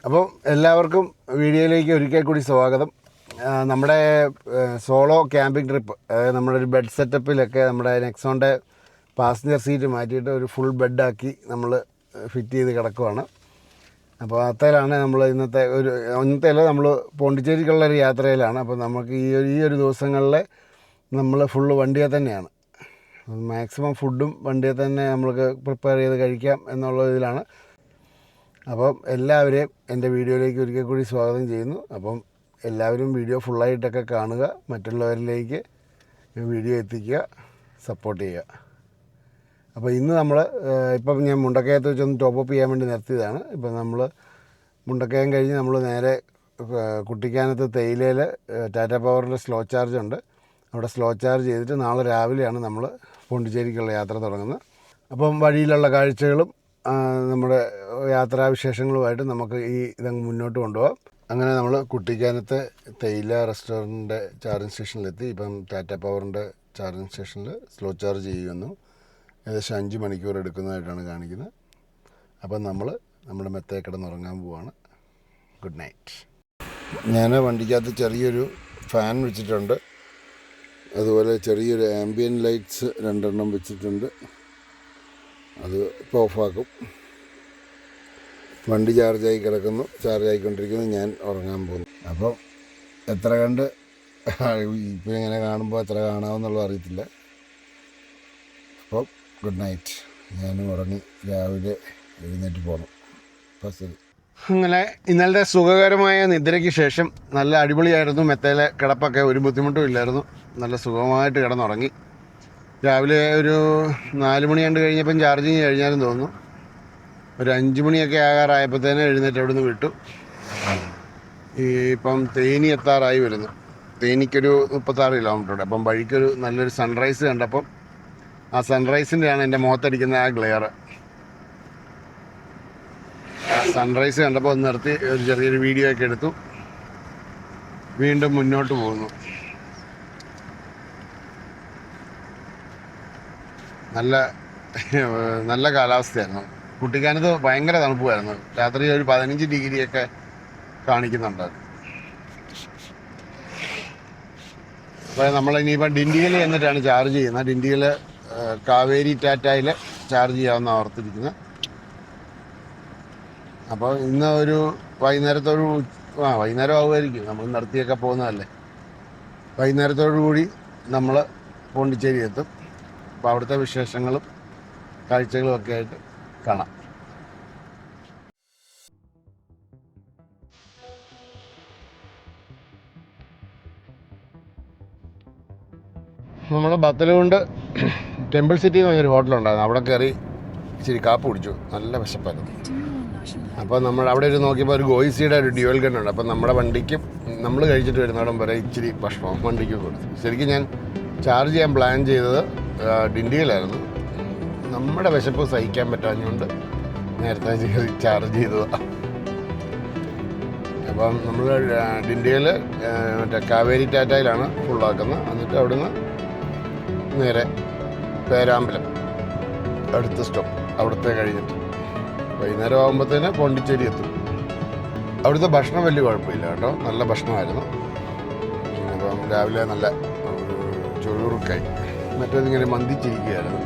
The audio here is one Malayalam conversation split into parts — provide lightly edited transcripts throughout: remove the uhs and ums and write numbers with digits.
അപ്പം എല്ലാവർക്കും വീഡിയോയിലേക്ക് ഒരിക്കൽ കൂടി സ്വാഗതം. നമ്മുടെ സോളോ ക്യാമ്പിംഗ് ട്രിപ്പ്, അതായത് നമ്മുടെ ഒരു ബെഡ് സെറ്റപ്പിലൊക്കെ നമ്മുടെ നെക്സോണിൻ്റെ പാസഞ്ചർ സീറ്റ് മാറ്റിയിട്ട് ഒരു ഫുൾ ബെഡാക്കി നമ്മൾ ഫിറ്റ് ചെയ്ത് കിടക്കുവാണ്. അപ്പോൾ അത്തരമാണ് നമ്മൾ ഇന്നത്തെ നമ്മൾ പോണ്ടിച്ചേരിക്കുള്ള ഒരു യാത്രയിലാണ്. അപ്പോൾ നമുക്ക് ഈ ഒരു ദിവസങ്ങളിൽ നമ്മൾ ഫുള്ള് വണ്ടിയെ തന്നെയാണ്. മാക്സിമം ഫുഡും വണ്ടിയെ തന്നെ നമ്മൾക്ക് പ്രിപ്പയർ ചെയ്ത് കഴിക്കാം എന്നുള്ള ഇതിലാണ്. അപ്പം എല്ലാവരെയും എൻ്റെ വീഡിയോയിലേക്ക് ഒരിക്കൽ കൂടി സ്വാഗതം ചെയ്യുന്നു. അപ്പം എല്ലാവരും വീഡിയോ ഫുള്ളായിട്ടൊക്കെ കാണുക, മറ്റുള്ളവരിലേക്ക് വീഡിയോ എത്തിക്കുക, സപ്പോർട്ട് ചെയ്യുക. അപ്പോൾ ഇന്ന് നമ്മൾ ഇപ്പം ഞാൻ മുണ്ടക്കയത്ത് വെച്ചൊന്ന് ടോപ്പപ്പ് ചെയ്യാൻ വേണ്ടി നിർത്തിയതാണ്. ഇപ്പം നമ്മൾ മുണ്ടക്കയം കഴിഞ്ഞ് നമ്മൾ നേരെ കുട്ടിക്കാനത്ത് തേയിലയിൽ ടാറ്റ പവറിൻ്റെ സ്ലോ ചാർജ് ഉണ്ട്. അവിടെ സ്ലോ ചാർജ് ചെയ്തിട്ട് നാളെ രാവിലെയാണ് നമ്മൾ പോണ്ടിച്ചേരിക്കുള്ള യാത്ര തുടങ്ങുന്നത്. അപ്പം വഴിയിലുള്ള കാഴ്ചകളും നമ്മുടെ യാത്രാവിശേഷങ്ങളുമായിട്ട് നമുക്ക് ഇതങ്ങ് മുന്നോട്ട് കൊണ്ടുപോകാം. അങ്ങനെ നമ്മൾ കുട്ടിക്കാനത്തെ തേയില റെസ്റ്റോറൻറ്റിൻ്റെ ചാർജിങ് സ്റ്റേഷനിലെത്തി. ഇപ്പം ടാറ്റ പവറിൻ്റെ ചാർജിങ് സ്റ്റേഷനിൽ സ്ലോ ചാർജ് ചെയ്യുന്നു. ഏകദേശം 5 മണിക്കൂർ എടുക്കുന്നതായിട്ടാണ് കാണിക്കുന്നത്. അപ്പം നമ്മൾ നമ്മുടെ മെത്തയിൽ കിടന്നുറങ്ങാൻ പോവാണ്. Good night. ഞാൻ വണ്ടിക്കകത്ത് ചെറിയൊരു ഫാൻ വെച്ചിട്ടുണ്ട്. അതുപോലെ ചെറിയൊരു ആംബിയൻ ലൈറ്റ്സ് 2 എണ്ണം വെച്ചിട്ടുണ്ട്. അത് ഇപ്പോൾ ഓഫാക്കും. വണ്ടി ചാർജായി കിടക്കുന്നു, ചാർജായിക്കൊണ്ടിരിക്കുന്നു. ഞാൻ ഉറങ്ങാൻ പോകുന്നു. അപ്പം എത്ര കണ്ട് ഇപ്പം ഇങ്ങനെ കാണുമ്പോൾ എത്ര കാണാമെന്നുള്ളത് അറിയത്തില്ല. അപ്പം ഗുഡ് നൈറ്റ്. ഞാനും ഉറങ്ങി രാവിലെ എഴുന്നേറ്റ് പോകണം. അപ്പം ശരി. അങ്ങനെ ഇന്നലത്തെ സുഖകരമായ നിദ്രയ്ക്ക് ശേഷം നല്ല അടിപൊളിയായിരുന്നു. മെത്തയിലെ കിടപ്പൊക്കെ ഒരു ബുദ്ധിമുട്ടും ഇല്ലായിരുന്നു. നല്ല സുഖമായിട്ട് കിടന്നുറങ്ങി. രാവിലെ ഒരു 4 മണി കണ്ട് കഴിഞ്ഞപ്പം ചാർജിങ് കഴിഞ്ഞാലും തോന്നുന്നു. ഒരു 5 മണിയൊക്കെ ആകാറായപ്പോഴത്തേനും എഴുന്നേറ്റ് അവിടെ നിന്ന് വിട്ടു. ഇപ്പം തേനി എത്താറായി വരുന്നു. തേനിക്കൊരു 36 കിലോമീറ്ററുണ്ട്. അപ്പം വഴിക്കൊരു നല്ലൊരു സൺറൈസ് കണ്ടപ്പം ആ സൺറൈസിൻ്റെയാണ് എൻ്റെ മുഖത്തടിക്കുന്ന ആ ഗ്ലെയർ. സൺറൈസ് കണ്ടപ്പോൾ ഒന്ന് നിർത്തി ഒരു ചെറിയൊരു വീഡിയോ ഒക്കെ എടുത്തു. വീണ്ടും മുന്നോട്ട് പോകുന്നു. നല്ല കാലാവസ്ഥയായിരുന്നു. കുട്ടിക്കാനത്ത് ഭയങ്കര തണുപ്പായിരുന്നു. രാത്രി ഒരു 15 ഡിഗ്രിയൊക്കെ കാണിക്കുന്നുണ്ട്. അപ്പോൾ നമ്മളിനിയിപ്പം ഡിണ്ടിഗൽ എന്നിട്ടാണ് ചാർജ് ചെയ്യുന്നത്. ഡിണ്ടിഗൽ കാവേരി ടാറ്റയിൽ ചാർജ് ചെയ്യാമെന്ന് ഓർത്തിരിക്കുന്നത്. അപ്പോൾ ഇന്ന് ഒരു വൈകുന്നേരം ആവുമായിരിക്കും. നമ്മൾ നിർത്തിയൊക്കെ പോകുന്നതല്ലേ. വൈകുന്നേരത്തോടു കൂടി നമ്മൾ പോണ്ടിച്ചേരി എത്തും. അപ്പോൾ അവിടുത്തെ വിശേഷങ്ങളും കാഴ്ചകളും ഒക്കെ ആയിട്ട് കാണാം. നമ്മൾ ബത്തലുകൊണ്ട് ടെമ്പിൾ സിറ്റി എന്ന് പറഞ്ഞൊരു ഹോട്ടലുണ്ടായിരുന്നു. അവിടെ കയറി ഇച്ചിരി കാപ്പ് കുടിച്ചു. നല്ല വിശപ്പായിരുന്നു. അപ്പോൾ നമ്മൾ അവിടെ ഒരു നോക്കിയപ്പോൾ ഒരു ഗോയിസിയുടെ ഒരു ഡ്യുവൽ ഗൺ ഉണ്ട്. അപ്പോൾ നമ്മുടെ വണ്ടിക്കും നമ്മൾ കഴിച്ചിട്ട് വരുന്നവിടം വരെ ഇച്ചിരി ഭക്ഷണം വണ്ടിക്ക് കൊടുത്തു. ശരിക്കും ഞാൻ ചാർജ് ചെയ്യാൻ പ്ലാൻ ചെയ്തത് ഡിണ്ടിയിലായിരുന്നു. നമ്മുടെ വിശപ്പ് സഹിക്കാൻ പറ്റാഞ്ഞുകൊണ്ട് നേരത്തെ ചാർജ് ചെയ്തതാണ്. അപ്പം നമ്മൾ ഡിണ്ടിയിൽ മറ്റേ കാവേരി ടാറ്റയിലാണ് ഫുള്ളാക്കുന്നത്. എന്നിട്ട് അവിടുന്ന് നേരെ പേരാമ്പലം അടുത്ത സ്റ്റോപ്പ് അവിടുത്തെ കഴിഞ്ഞിട്ട് വൈകുന്നേരം ആകുമ്പോഴത്തേന് പോണ്ടിച്ചേരി എത്തും. അവിടുത്തെ ഭക്ഷണം വലിയ കുഴപ്പമില്ല കേട്ടോ, നല്ല ഭക്ഷണമായിരുന്നു. അപ്പം രാവിലെ നല്ല ചുറുചുറുക്കായി. മറ്റേതിങ്ങനെ മന്ദിച്ചിരിക്കുകയായിരുന്നു.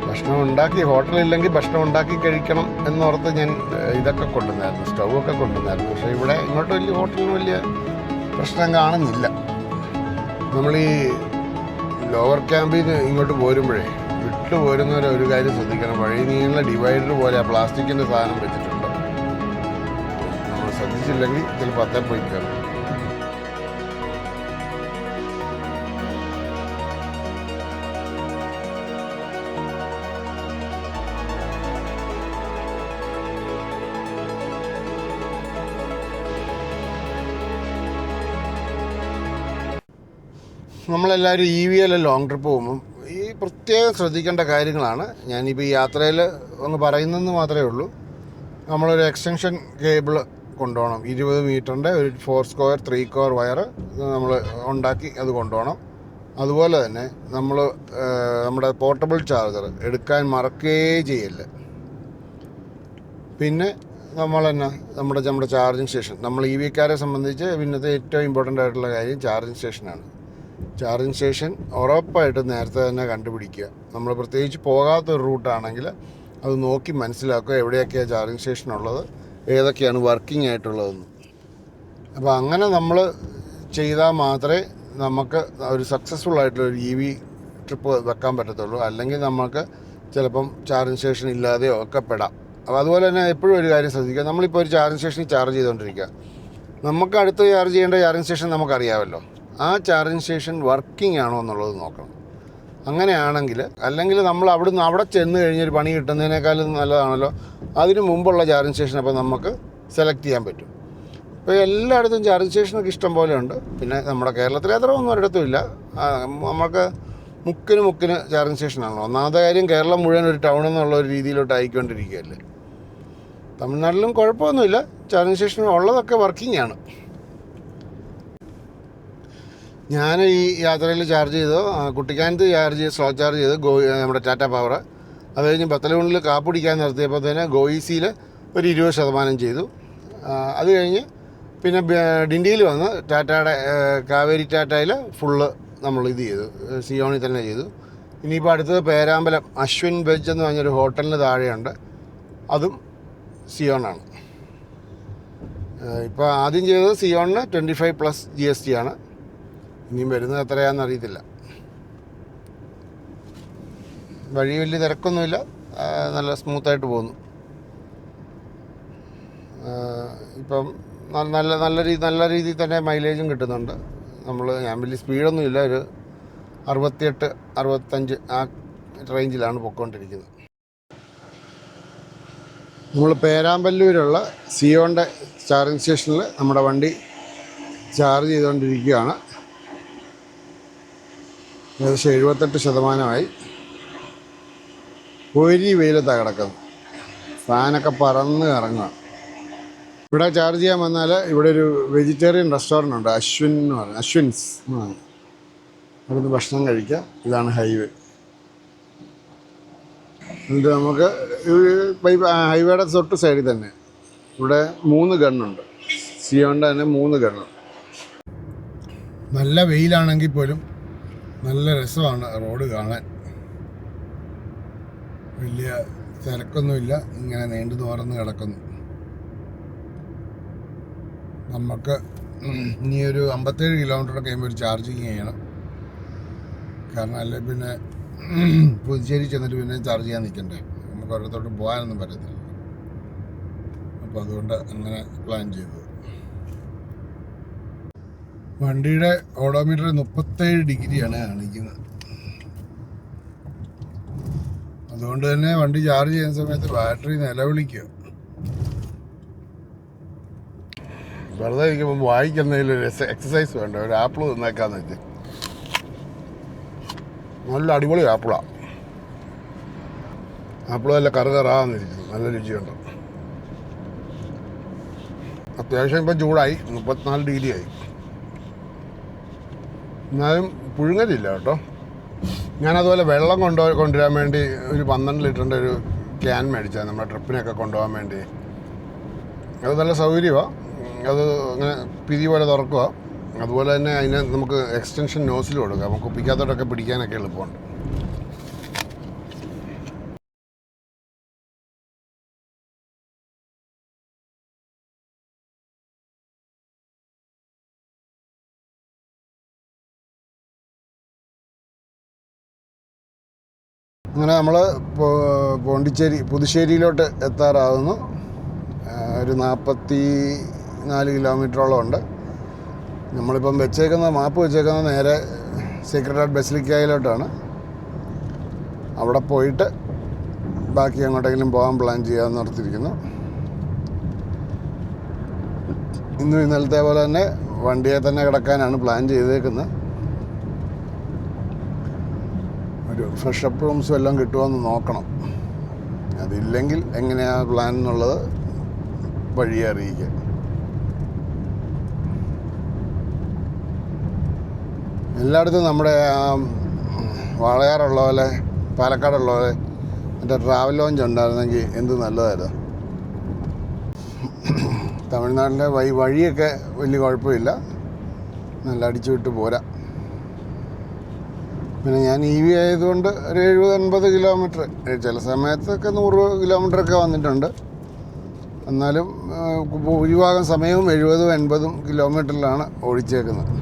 ഭക്ഷണം ഉണ്ടാക്കി, ഹോട്ടലില്ലെങ്കിൽ ഭക്ഷണം ഉണ്ടാക്കി കഴിക്കണം എന്നോർത്ത് ഞാൻ ഇതൊക്കെ കൊണ്ടുവന്നായിരുന്നു, സ്റ്റൗവൊക്കെ കൊണ്ടുവന്നായിരുന്നു. പക്ഷേ ഇവിടെ ഇങ്ങോട്ട് വലിയ ഹോട്ടലിന് വലിയ പ്രശ്നം കാണുന്നില്ല. നമ്മൾ ഈ ലോവർ ക്യാമ്പിൽ നിന്ന് ഇങ്ങോട്ട് പോരുമ്പോഴേ വിട്ടു പോരുന്നവരെ ഒരു കാര്യം ശ്രദ്ധിക്കണം. വഴി നീള ഡിവൈഡർ പോലെ ആ പ്ലാസ്റ്റിക്കിൻ്റെ സാധനം വെച്ചിട്ടുണ്ട്. നമ്മൾ ശ്രദ്ധിച്ചില്ലെങ്കിൽ ചിലപ്പോൾ അത്തേ പോയി കയറും. നമ്മളെല്ലാവരും EVL ലോങ് ട്രിപ്പ് പോകുമ്പം ഈ പ്രത്യേകം ശ്രദ്ധിക്കേണ്ട കാര്യങ്ങളാണ് ഞാനിപ്പോൾ ഈ യാത്രയിൽ ഒന്ന് പറയുന്നതെന്ന് മാത്രമേ ഉള്ളൂ. നമ്മളൊരു എക്സ്റ്റൻഷൻ കേബിൾ കൊണ്ടുപോകണം. 20 മീറ്ററിൻ്റെ ഒരു 4 സ്ക്വയർ 3 കോർ വയർ നമ്മൾ ഉണ്ടാക്കി അത് കൊണ്ടുപോകണം. അതുപോലെ തന്നെ നമ്മൾ നമ്മുടെ പോർട്ടബിൾ ചാർജർ എടുക്കാൻ മറക്കുകയേ ചെയ്യില്ല. പിന്നെ നമ്മൾ തന്നെ നമ്മുടെ ചാർജിങ് സ്റ്റേഷൻ, നമ്മൾ ഇ വിക്കാരെ സംബന്ധിച്ച് പിന്നത്തെ ഏറ്റവും ഇമ്പോർട്ടൻ്റ് ആയിട്ടുള്ള കാര്യം ചാർജിങ് സ്റ്റേഷനാണ്. ചാർജിങ് സ്റ്റേഷൻ ഉറപ്പായിട്ടും നേരത്തെ തന്നെ കണ്ടുപിടിക്കുക. നമ്മൾ പ്രത്യേകിച്ച് പോകാത്തൊരു റൂട്ടാണെങ്കിൽ അത് നോക്കി മനസ്സിലാക്കുക എവിടെയൊക്കെയാണ് ചാർജിങ് സ്റ്റേഷൻ ഉള്ളത്, ഏതൊക്കെയാണ് വർക്കിംഗ് ആയിട്ടുള്ളതെന്ന്. അപ്പോൾ അങ്ങനെ നമ്മൾ ചെയ്താൽ മാത്രമേ നമുക്ക് ഒരു സക്സസ്ഫുൾ ആയിട്ടുള്ളൊരു ഇ വി ട്രിപ്പ് വെക്കാൻ പറ്റത്തുള്ളൂ. അല്ലെങ്കിൽ നമുക്ക് ചിലപ്പം ചാർജിങ് സ്റ്റേഷൻ ഇല്ലാതെയോ ഒക്കെ പെടാം. അപ്പോൾ അതുപോലെ തന്നെ എപ്പോഴും ഒരു കാര്യം ശ്രദ്ധിക്കുക, നമ്മളിപ്പോൾ ഒരു ചാർജിങ് സ്റ്റേഷനിൽ ചാർജ് ചെയ്തുകൊണ്ടിരിക്കുക, നമുക്ക് അടുത്ത് ചാർജ് ചെയ്യേണ്ട ചാർജിങ് സ്റ്റേഷൻ നമുക്കറിയാമല്ലോ. ആ ചാർജിങ് സ്റ്റേഷൻ വർക്കിംഗ് ആണോ എന്നുള്ളത് നോക്കണം. അങ്ങനെയാണെങ്കിൽ, അല്ലെങ്കിൽ നമ്മൾ അവിടെ ചെന്ന് കഴിഞ്ഞൊരു പണി കിട്ടുന്നതിനേക്കാളും നല്ലതാണല്ലോ അതിന് മുമ്പുള്ള ചാർജിങ് സ്റ്റേഷൻ. അപ്പോൾ നമുക്ക് സെലക്ട് ചെയ്യാൻ പറ്റും. ഇപ്പോൾ എല്ലായിടത്തും ചാർജിങ് സ്റ്റേഷനൊക്കെ ഇഷ്ടം പോലെ ഉണ്ട്. പിന്നെ നമ്മുടെ കേരളത്തിൽ അത്ര ഒന്നും ഒരിടത്തും ഇല്ല. നമുക്ക് മുക്കിന് ചാർജിങ് സ്റ്റേഷനാണല്ലോ. ഒന്നാമത്തെ കാര്യം, കേരളം മുഴുവൻ ഒരു ടൗൺ എന്നുള്ള ഒരു രീതിയിലോട്ട് ആയിക്കൊണ്ടിരിക്കുകയല്ലേ. തമിഴ്നാട്ടിലും കുഴപ്പമൊന്നുമില്ല, ചാർജിങ് സ്റ്റേഷൻ ഉള്ളതൊക്കെ വർക്കിംഗ് ആണ്. ഞാൻ ഈ യാത്രയിൽ ചാർജ് ചെയ്തു, കുട്ടിക്കാനത്ത് സ്ലോ ചാർജ് ചെയ്ത് നമ്മുടെ ടാറ്റ പവർ. അത് കഴിഞ്ഞ് ബത്തലൂണിൽ കാപ്പിടിക്കാൻ നിർത്തിയപ്പോൾ തന്നെ ഗോയിസിയിൽ ഒരു 20% ചെയ്തു. അത് കഴിഞ്ഞ് പിന്നെ ഡിൻഡിയിൽ വന്ന് കാവേരി ടാറ്റയിൽ ഫുള്ള് നമ്മൾ ഇത് ചെയ്തു, സിയോണിൽ തന്നെ ചെയ്തു. ഇനിയിപ്പോൾ അടുത്തത് പേരാമ്പലം അശ്വിൻ വെജ് എന്ന് പറഞ്ഞൊരു ഹോട്ടലിന് താഴെയുണ്ട്, അതും സിയോണാണ്. ഇപ്പോൾ ആദ്യം ചെയ്തത് സിയോണിന് 25+ GST ആണ്. ഇനിയും വരുന്നത് എത്രയാണെന്ന് അറിയത്തില്ല. വഴി വലിയ തിരക്കൊന്നുമില്ല, നല്ല സ്മൂത്തായിട്ട് പോകുന്നു. ഇപ്പം നല്ല രീതിയിൽ തന്നെ മൈലേജും കിട്ടുന്നുണ്ട്. ഞാൻ വലിയ സ്പീഡൊന്നുമില്ല, ഒരു 68-65 ആ റേഞ്ചിലാണ് പൊയ്ക്കൊണ്ടിരിക്കുന്നത്. നമ്മൾ പേരാമ്പല്ലൂരുള്ള സിയോൻ്റെ ചാർജിങ് സ്റ്റേഷനിൽ നമ്മുടെ വണ്ടി ചാർജ് ചെയ്തുകൊണ്ടിരിക്കുകയാണ്. ഏകദേശം 78%. ഒരു വെയിലത്താണ് കിടക്കുന്നത്, ഫാനൊക്കെ പറന്ന് ഇറങ്ങുക. ഇവിടെ ചാർജ് ചെയ്യാൻ വന്നാൽ ഇവിടെ ഒരു വെജിറ്റേറിയൻ റെസ്റ്റോറൻ്റ് ഉണ്ട്, അശ്വിൻസ്. അവിടുന്ന് ഭക്ഷണം കഴിക്കാം. ഇതാണ് ഹൈവേ. എന്നിട്ട് നമുക്ക് ഹൈവേയുടെ തൊട്ട് സൈഡിൽ തന്നെ ഇവിടെ 3 ഗണ്ണുണ്ട്. സിയോൻ്റെ തന്നെ 3 ഗണ്ണ്. നല്ല വെയിലാണെങ്കിൽ പോലും നല്ല രസമാണ് റോഡ് കാണാൻ. വലിയ തിരക്കൊന്നുമില്ല, ഇങ്ങനെ നീണ്ടു തുറന്ന് കിടക്കുന്നു. നമുക്ക് ഇനി ഒരു 57 കിലോമീറ്റർ കഴിയുമ്പോൾ ഒരു ചാർജിങ് ചെയ്യണം. കാരണം അല്ലെ പിന്നെ പുതുച്ചേരി ചെന്നിട്ട് പിന്നെ ചാർജ് ചെയ്യാൻ നിൽക്കണ്ടേ, നമുക്ക് ഒരിടത്തോട്ട് പോകാനൊന്നും പറ്റത്തില്ല. അപ്പോൾ അതുകൊണ്ട് അങ്ങനെ പ്ലാൻ ചെയ്തത്. വണ്ടിയുടെ ഓഡോമീറ്റർ 37 ഡിഗ്രിയാണ് കാണിക്കുന്നത്. അതുകൊണ്ട് തന്നെ വണ്ടി ചാർജ് ചെയ്യുന്ന സമയത്ത് ബാറ്ററി നിലവിളിക്കുക. വെറുതെ ഇരിക്കുമ്പോൾ വായിക്കുന്നതിൽ ഒരു എക്സസൈസ് വേണ്ട, ഒരു ആപ്പിൾ തിന്നേക്കാന്ന് വെച്ച്. നല്ല അടിപൊളി ആപ്പിളാണ്. ആപ്പിൾ നല്ല കറുകറാന്നിരിക്കും, നല്ല രുചിയുണ്ട്. അത്യാവശ്യം ഇപ്പം ചൂടായി, 34 ഡിഗ്രിയായി. എന്നാലും പുഴുങ്ങലില്ല കേട്ടോ. ഞാനതുപോലെ വെള്ളം കൊണ്ടുവരാൻ വേണ്ടി ഒരു 12 ലിറ്ററിൻ്റെ ഒരു ക്യാൻ മേടിച്ചാൽ നമ്മുടെ ട്രിപ്പിനൊക്കെ കൊണ്ടുപോകാൻ വേണ്ടി. അത് നല്ല സൗകര്യമാണ്. അത് അങ്ങനെ പിരി പോലെ തുറക്കുക. അതുപോലെ തന്നെ അതിന് നമുക്ക് എക്സ്റ്റൻഷൻ നോസിൽ കൊടുക്കാം, നമുക്ക് കുപ്പിക്കകത്തോട്ടൊക്കെ പിടിക്കാനൊക്കെ എളുപ്പമുണ്ട്. അങ്ങനെ നമ്മൾ പുതുശ്ശേരിയിലോട്ട് എത്താറാകുന്നു. ഒരു 44 കിലോമീറ്ററോളം ഉണ്ട്. നമ്മളിപ്പം മാപ്പ് വെച്ചേക്കുന്നത് നേരെ സീക്രട്ട് ഹാർട്ട് ബസിലിക്കയിലോട്ടാണ്. അവിടെ പോയിട്ട് ബാക്കി എങ്ങോട്ടെങ്കിലും പോകാൻ പ്ലാൻ ചെയ്യാമെന്ന് ഓർത്തിരിക്കുന്നു. ഇന്നും ഇന്നലത്തെ പോലെ തന്നെ വണ്ടിയെ തന്നെ കിടക്കാനാണ് പ്ലാൻ ചെയ്തേക്കുന്നത്. ഒരു ഫ്രഷപ്പ് റൂംസും എല്ലാം കിട്ടുമോയെന്ന് നോക്കണം. അതില്ലെങ്കിൽ എങ്ങനെയാണ് പ്ലാൻ എന്നുള്ളത് വഴിയെ അറിയിക്കുക. എല്ലായിടത്തും നമ്മുടെ വാളയാറുള്ള പോലെ പാലക്കാടുള്ള പോലെ മറ്റേ ട്രാവൽ ലോഞ്ച് ഉണ്ടായിരുന്നെങ്കിൽ എന്ത് നല്ലതായിരുന്നു. തമിഴ്നാട്ടിലെ വഴിയൊക്കെ വലിയ കുഴപ്പമില്ല, നല്ല അടിച്ചു വിട്ട് പോരാ. പിന്നെ ഞാൻ EV ആയതുകൊണ്ട് ഒരു 70-80 കിലോമീറ്റർ, ചില സമയത്തൊക്കെ 100 കിലോമീറ്ററൊക്കെ വന്നിട്ടുണ്ട്. എന്നാലും ഭൂരിഭാഗം സമയവും 70-80 കിലോമീറ്ററിലാണ് ഓടിച്ചേക്കുന്നത്.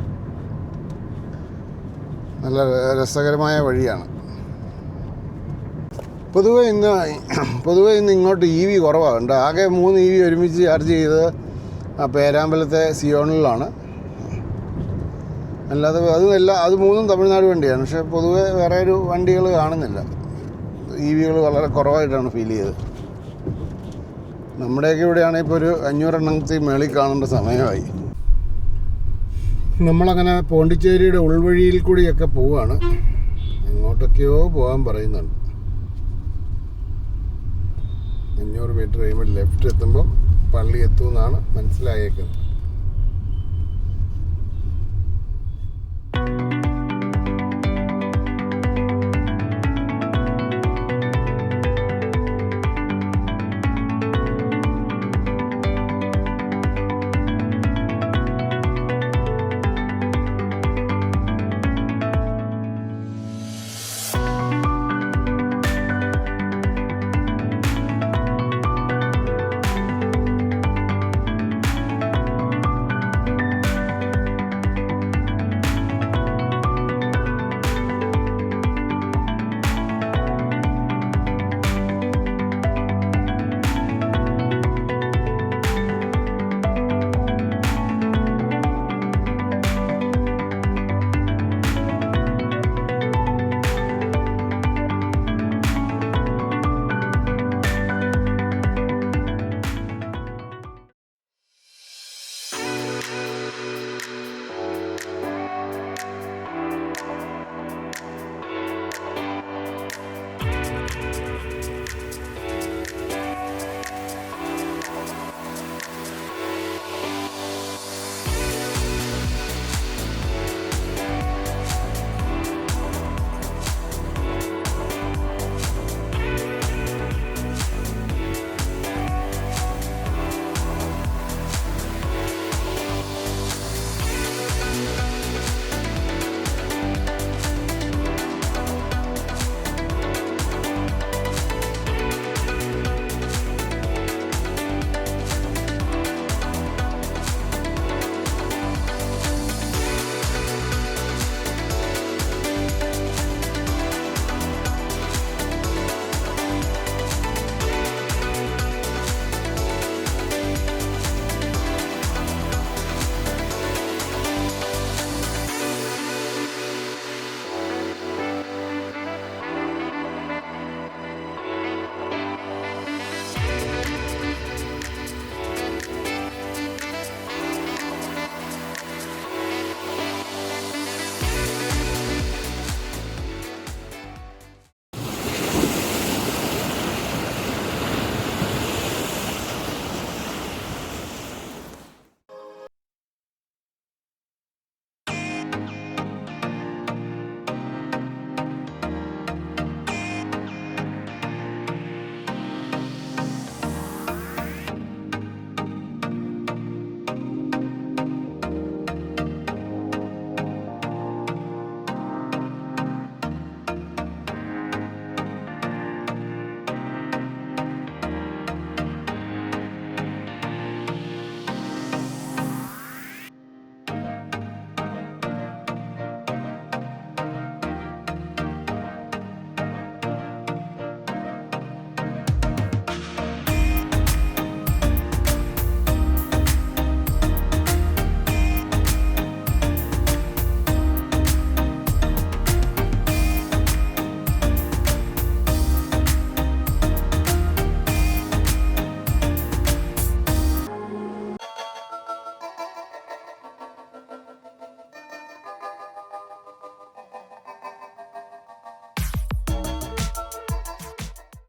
നല്ല രസകരമായ വഴിയാണ്. പൊതുവേ ഇന്ന് ഇങ്ങോട്ട് EV കുറവാണ്. ആകെ 3 EV ഒരുമിച്ച് ചാർജ് ചെയ്തത് പേരാമ്പലത്തെ സിയോണിലാണ്. അല്ലാതെ അത് 3 തമിഴ്നാട് വണ്ടിയാണ്. പക്ഷേ പൊതുവേ വേറെ ഒരു വണ്ടികൾ കാണുന്നില്ല. EVകൾ വളരെ കുറവായിട്ടാണ് ഫീൽ ചെയ്തത്. നമ്മുടെയൊക്കെ ഇവിടെയാണെങ്കിൽ ഇപ്പോൾ ഒരു 500 എണ്ണത്തിൽ മേളിൽ കാണേണ്ട സമയമായി. നമ്മളങ്ങനെ പോണ്ടിച്ചേരിയുടെ ഉൾവഴിയിൽ കൂടിയൊക്കെ പോവുകയാണ്. എങ്ങോട്ടൊക്കെയോ പോകാൻ പറയുന്നുണ്ട്. 500 മീറ്റർ കഴിയുമ്പോൾ ലെഫ്റ്റ് എത്തുമ്പോൾ പള്ളി എത്തുമെന്നാണ് മനസ്സിലായേക്കുന്നത്.